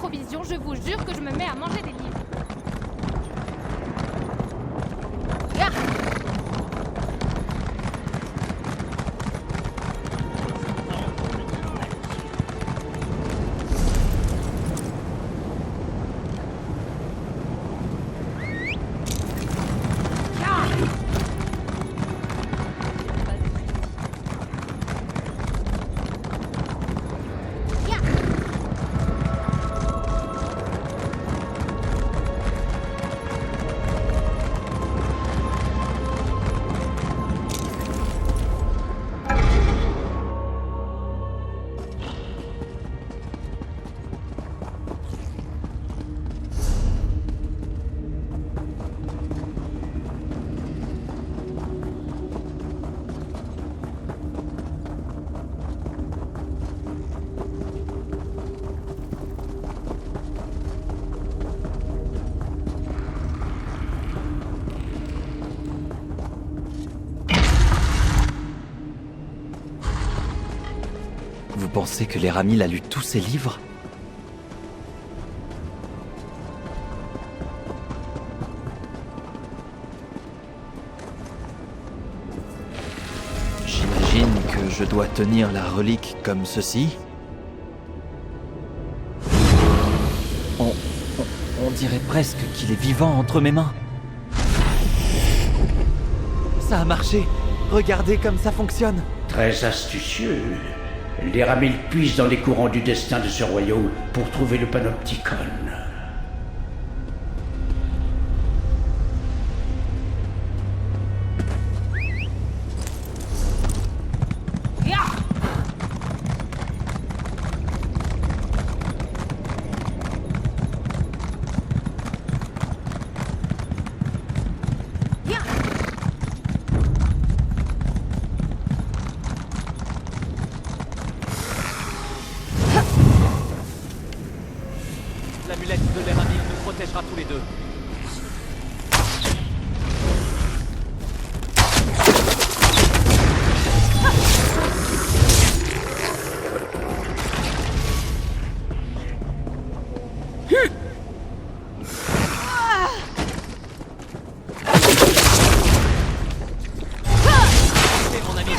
provisions, je vous jure que je me mets à manger des livres. Ah! Vous pensez que l'Eramil a lu tous ces livres? J'imagine que je dois tenir la relique comme ceci. On dirait presque qu'il est vivant entre mes mains. Ça a marché. Regardez comme ça fonctionne. Très astucieux. L'Eramil puise dans les courants du destin de ce royaume pour trouver le panopticon. L'amulette de l'Eramil nous protégera tous les deux. C'est mon ami.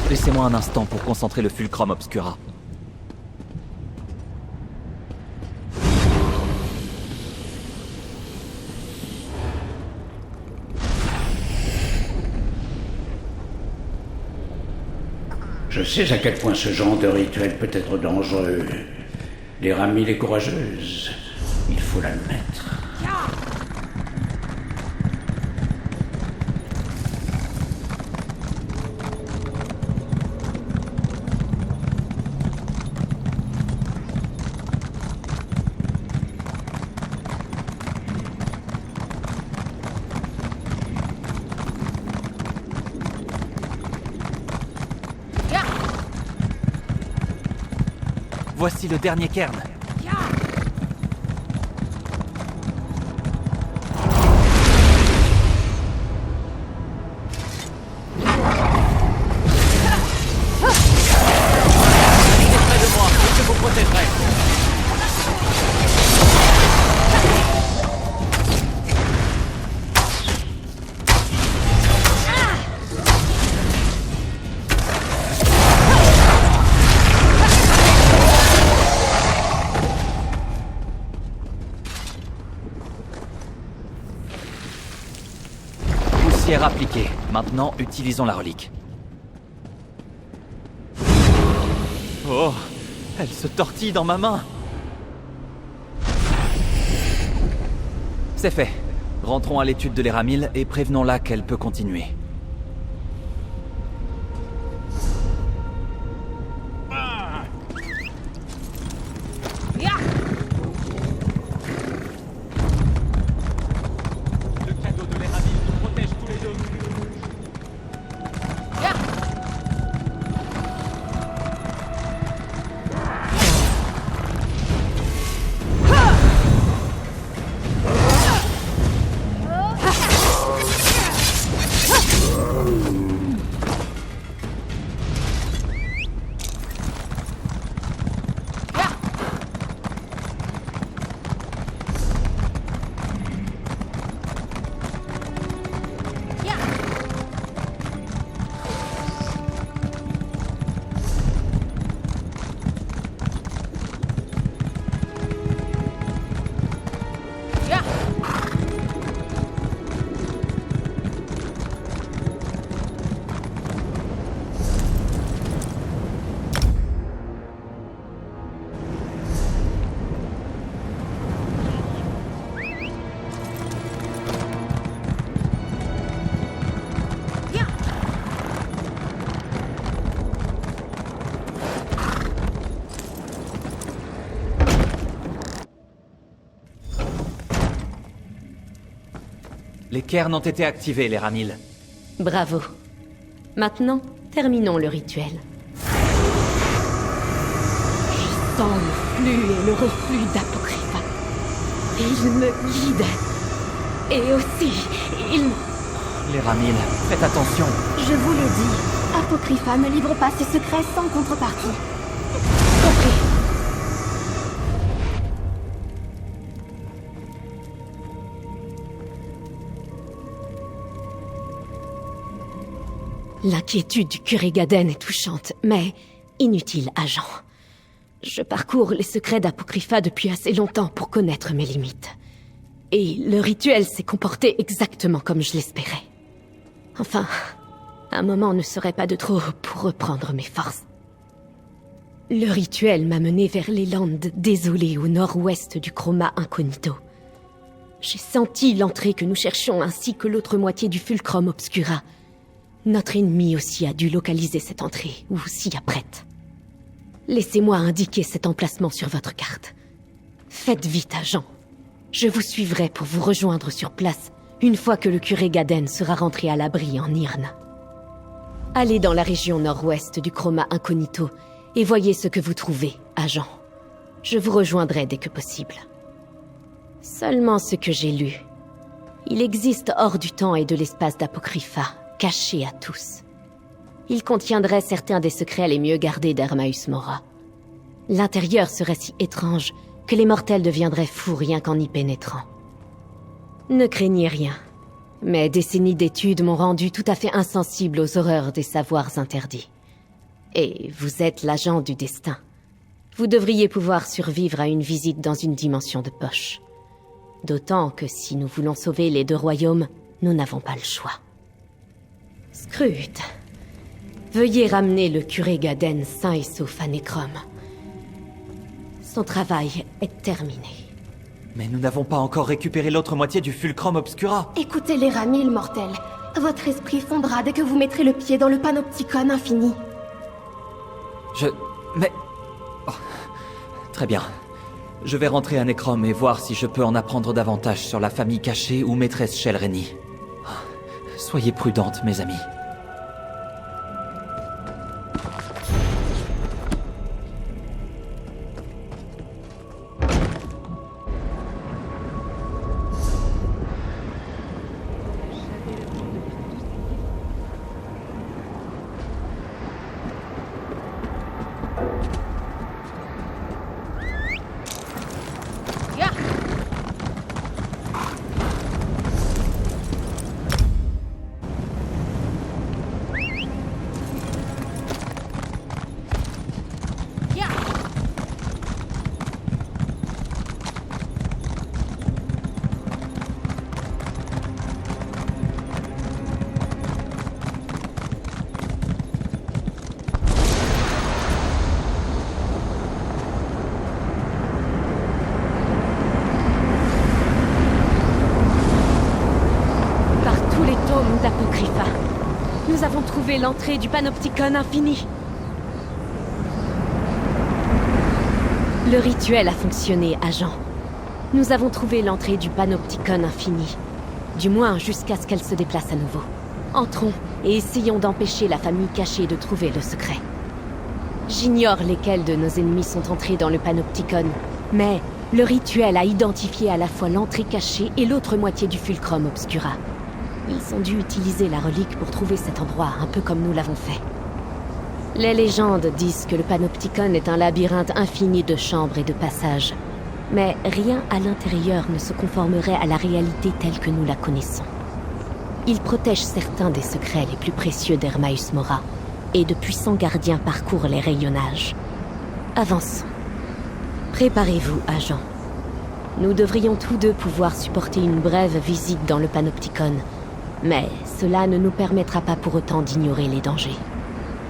Laissez-moi un instant pour concentrer le Fulcrum Obscura. Je sais à quel point ce genre de rituel peut être dangereux. L'Eramil est courageuse. Il faut l'admettre. Voici le dernier cairn. Restez près de moi, je vous protégerai. Poussière appliquée. Maintenant, utilisons la relique. Oh, elle se tortille dans ma main. C'est fait. Rentrons à l'étude de l'Eramil et prévenons-la qu'elle peut continuer. Le cadeau de l'Eramil nous protège tous les deux. Les cairns ont été activés, les Ramil. Bravo. Maintenant, terminons le rituel. Je sens le flux et le reflux d'Apocrypha. Il me guide. Et aussi, il... Les Ramil, faites attention. Je vous l'ai dit, Apocrypha ne livre pas ses secrets sans contrepartie. Compris. L'inquiétude du curé Gaden est touchante, mais inutile, agent. Je parcours les secrets d'Apocrypha depuis assez longtemps pour connaître mes limites. Et le rituel s'est comporté exactement comme je l'espérais. Enfin, un moment ne serait pas de trop pour reprendre mes forces. Le rituel m'a mené vers les landes désolées au nord-ouest du Chroma Incognito. J'ai senti l'entrée que nous cherchions ainsi que l'autre moitié du Fulcrum Obscura. Notre ennemi aussi a dû localiser cette entrée, ou s'y apprête. Laissez-moi indiquer cet emplacement sur votre carte. Faites vite, agent. Je vous suivrai pour vous rejoindre sur place, une fois que le curé Gaden sera rentré à l'abri en Irne. Allez dans la région nord-ouest du Chroma Incognito, et voyez ce que vous trouvez, agent. Je vous rejoindrai dès que possible. Seulement ce que j'ai lu. Il existe hors du temps et de l'espace d'Apocrypha, caché à tous. Il contiendrait certains des secrets les mieux gardés d'Hermaeus Mora. L'intérieur serait si étrange que les mortels deviendraient fous rien qu'en y pénétrant. Ne craignez rien. Mes décennies d'études m'ont rendu tout à fait insensible aux horreurs des savoirs interdits. Et vous êtes l'agent du destin. Vous devriez pouvoir survivre à une visite dans une dimension de poche. D'autant que si nous voulons sauver les deux royaumes, nous n'avons pas le choix. Scrute, veuillez ramener le curé Gaden sain et sauf à Necrom. Son travail est terminé. Mais nous n'avons pas encore récupéré l'autre moitié du Fulcrum Obscura. Écoutez les Ramil, mortels. Votre esprit fondra dès que vous mettrez le pied dans le Panopticon infini. Mais... Oh. Très bien. Je vais rentrer à Necrom et voir si je peux en apprendre davantage sur la famille cachée ou maîtresse Shelreni. Soyez prudentes, mes amis. Yeah. Yeah. Par tous les tomes d'Apocrypha, nous avons trouvé l'entrée du Panopticon infini. Le rituel a fonctionné, agent. Nous avons trouvé l'entrée du Panopticon infini. Du moins jusqu'à ce qu'elle se déplace à nouveau. Entrons et essayons d'empêcher la famille cachée de trouver le secret. J'ignore lesquels de nos ennemis sont entrés dans le Panopticon, mais le rituel a identifié à la fois l'entrée cachée et l'autre moitié du Fulcrum Obscura. Ils ont dû utiliser la relique pour trouver cet endroit, un peu comme nous l'avons fait. Les légendes disent que le Panopticon est un labyrinthe infini de chambres et de passages. Mais rien à l'intérieur ne se conformerait à la réalité telle que nous la connaissons. Il protège certains des secrets les plus précieux d'Hermaeus Mora, et de puissants gardiens parcourent les rayonnages. Avançons. Préparez-vous, agent. Nous devrions tous deux pouvoir supporter une brève visite dans le Panopticon, mais cela ne nous permettra pas pour autant d'ignorer les dangers.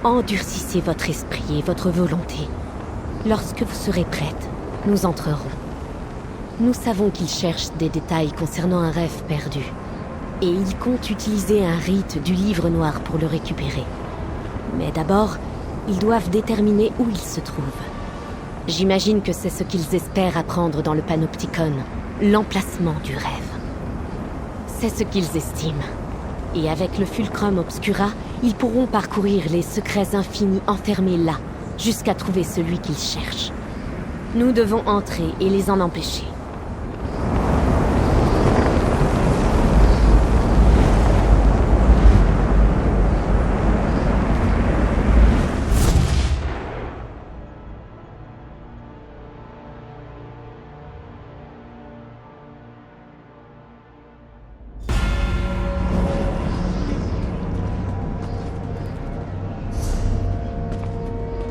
Endurcissez votre esprit et votre volonté. Lorsque vous serez prête, nous entrerons. Nous savons qu'ils cherchent des détails concernant un rêve perdu, et ils comptent utiliser un rite du livre noir pour le récupérer. Mais d'abord, ils doivent déterminer où il se trouve. J'imagine que c'est ce qu'ils espèrent apprendre dans le Panopticon, l'emplacement du rêve. C'est ce qu'ils estiment. Et avec le Fulcrum Obscura, ils pourront parcourir les secrets infinis enfermés là, jusqu'à trouver celui qu'ils cherchent. Nous devons entrer et les en empêcher.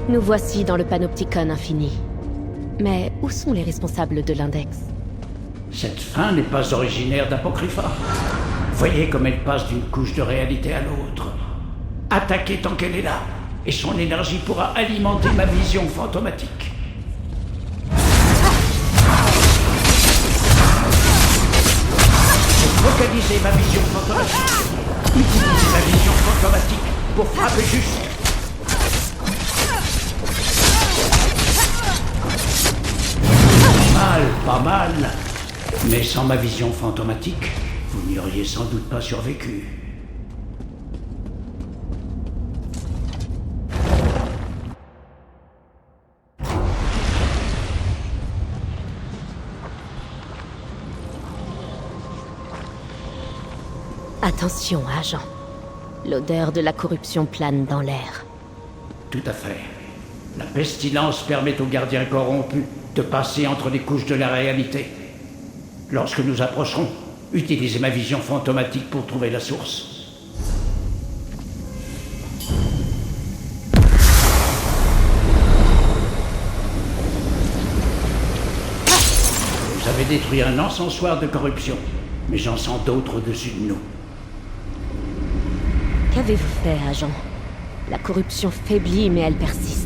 Nous voici dans le Panopticon infini. Mais où sont les responsables de l'index? Cette fin n'est pas originaire d'Apocrypha. Voyez comme elle passe d'une couche de réalité à l'autre. Attaquez tant qu'elle est là, et son énergie pourra alimenter ma vision fantomatique. Pour focaliser ma vision fantomatique, utilisez ma vision fantomatique pour frapper juste. Pas mal. Mais sans ma vision fantomatique, vous n'y auriez sans doute pas survécu. Attention, agent. L'odeur de la corruption plane dans l'air. Tout à fait. La pestilence permet aux gardiens corrompus de passer entre les couches de la réalité. Lorsque nous approcherons, utilisez ma vision fantomatique pour trouver la source. Vous avez détruit un encensoir de corruption, mais j'en sens d'autres au-dessus de nous. Qu'avez-vous fait, agent? La corruption faiblit, mais elle persiste.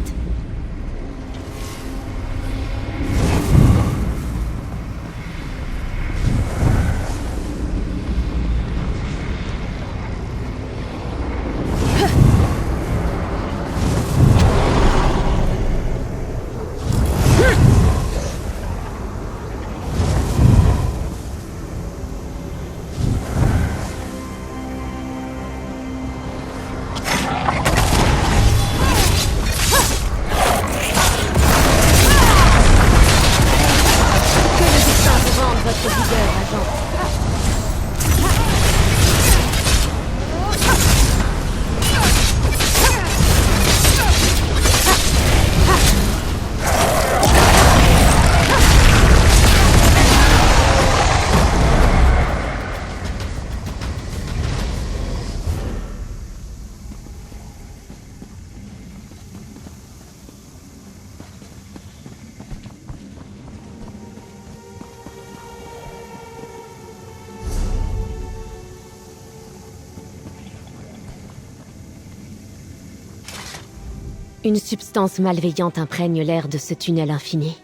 Une substance malveillante imprègne l'air de ce tunnel infini.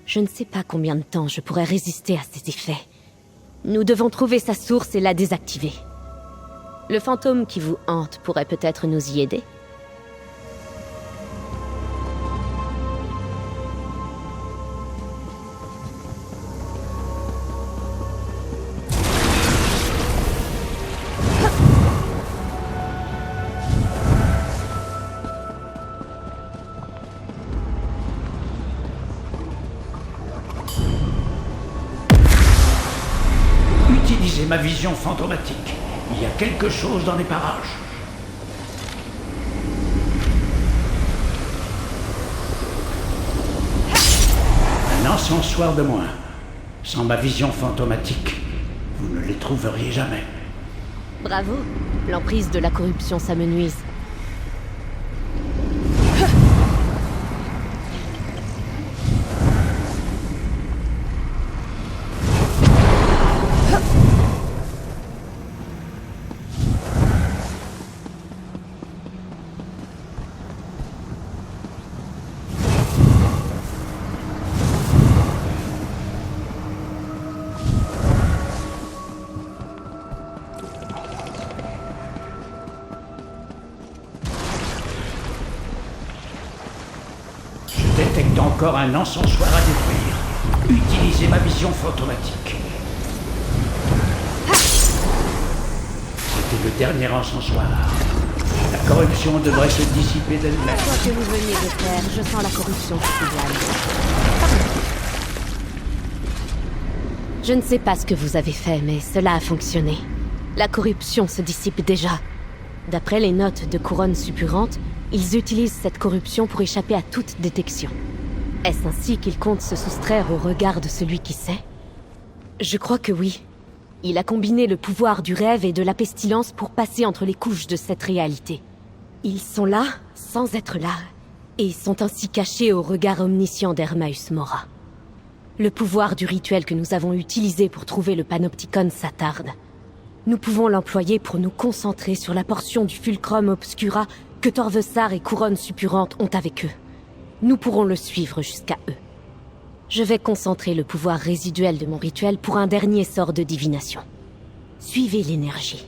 Je ne sais pas combien de temps je pourrais résister à ses effets. Nous devons trouver sa source et la désactiver. Le fantôme qui vous hante pourrait peut-être nous y aider. Utilisez ma vision fantomatique. Il y a quelque chose dans les parages. Un encensoir de moins. Sans ma vision fantomatique, vous ne les trouveriez jamais. Bravo, l'emprise de la corruption s'amenuise. Je détecte encore un encensoir à détruire. Utilisez ma vision fantomatique. C'est le dernier encensoir. La corruption devrait se dissiper d'elle-même. Quoi que vous veniez de faire, je sens la corruption qui s'éloigne. Je ne sais pas ce que vous avez fait, mais cela a fonctionné. La corruption se dissipe déjà. D'après les notes de Couronne Suppurante, ils utilisent cette corruption pour échapper à toute détection. Est-ce ainsi qu'ils comptent se soustraire au regard de celui qui sait? Je crois que oui. Il a combiné le pouvoir du rêve et de la pestilence pour passer entre les couches de cette réalité. Ils sont là, sans être là, et sont ainsi cachés au regard omniscient d'Hermaeus Mora. Le pouvoir du rituel que nous avons utilisé pour trouver le Panopticon s'attarde. Nous pouvons l'employer pour nous concentrer sur la portion du Fulcrum Obscura que Torvesar et Couronne Suppurante ont avec eux. Nous pourrons le suivre jusqu'à eux. Je vais concentrer le pouvoir résiduel de mon rituel pour un dernier sort de divination. Suivez l'énergie.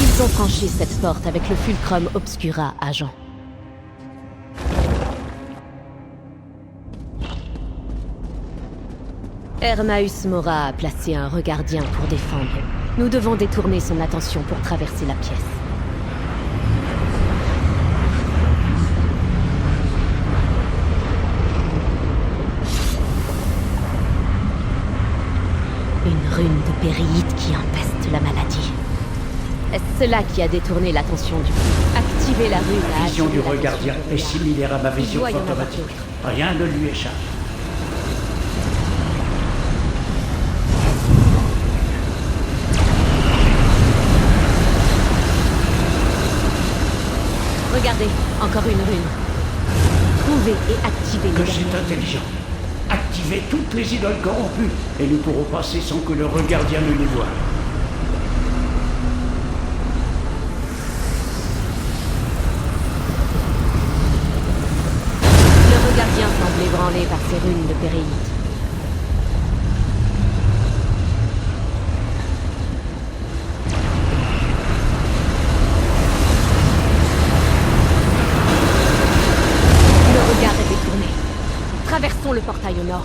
Ils ont franchi cette porte avec le Fulcrum Obscura, agent. Hermaeus Mora a placé un regardien pour défendre. Nous devons détourner son attention pour traverser la pièce. Une rune de périllite qui empeste la maladie. Est-ce cela qui a détourné l'attention du public? Activez la rune La à vision attirer du regardien l'attention est du similaire à ma vision doit y en avoir fantomatique. d'autres. Rien ne lui échappe. Regardez, encore une rune. Trouvez et activez Que les c'est dernières. intelligent. Activez toutes les idoles corrompues et nous pourrons passer sans que le regardien ne les voie. Le regardien semble ébranlé par ces runes de périllite. Le regard est détourné. Traversons le portail au nord.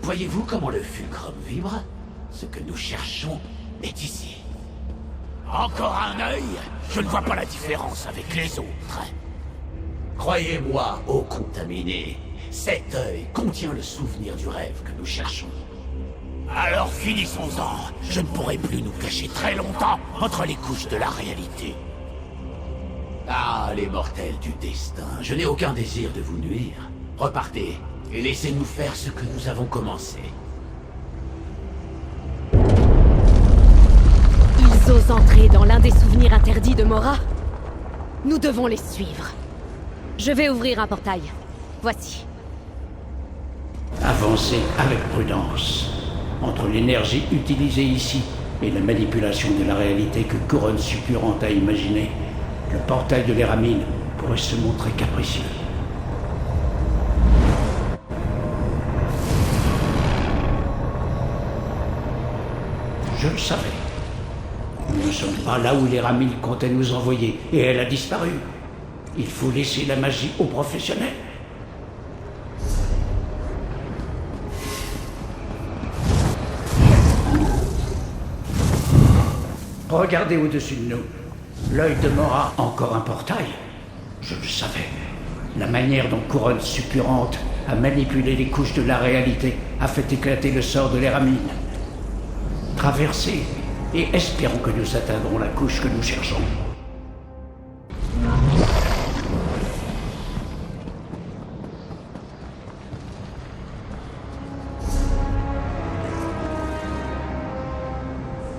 Voyez-vous comment le fulcrum vibre? Ce que nous cherchons est ici. Encore un œil? Je ne vois pas la différence avec les autres. Croyez-moi, ô contaminé, cet œil contient le souvenir du rêve que nous cherchons. Alors finissons-en. Je ne pourrai plus nous cacher très longtemps entre les couches de la réalité. Ah, les mortels du destin, je n'ai aucun désir de vous nuire. Repartez et laissez-nous faire ce que nous avons commencé. Ils osent entrer dans l'un des souvenirs interdits de Mora. Nous devons les suivre. Je vais ouvrir un portail. Voici. Avancez avec prudence. Entre l'énergie utilisée ici et la manipulation de la réalité que Couronne Suppurante a imaginée, le portail de l'Éramine pourrait se montrer capricieux. Je le savais. Nous ne sommes pas là où l'Éramine comptait nous envoyer, et elle a disparu. Il faut laisser la magie aux professionnels. Regardez au-dessus de nous. L'œil de Mora, encore un portail. Je le savais. La manière dont Couronne Suppurante a manipulé les couches de la réalité a fait éclater le sort de l'Éramine. Traversez, et espérons que nous atteindrons la couche que nous cherchons.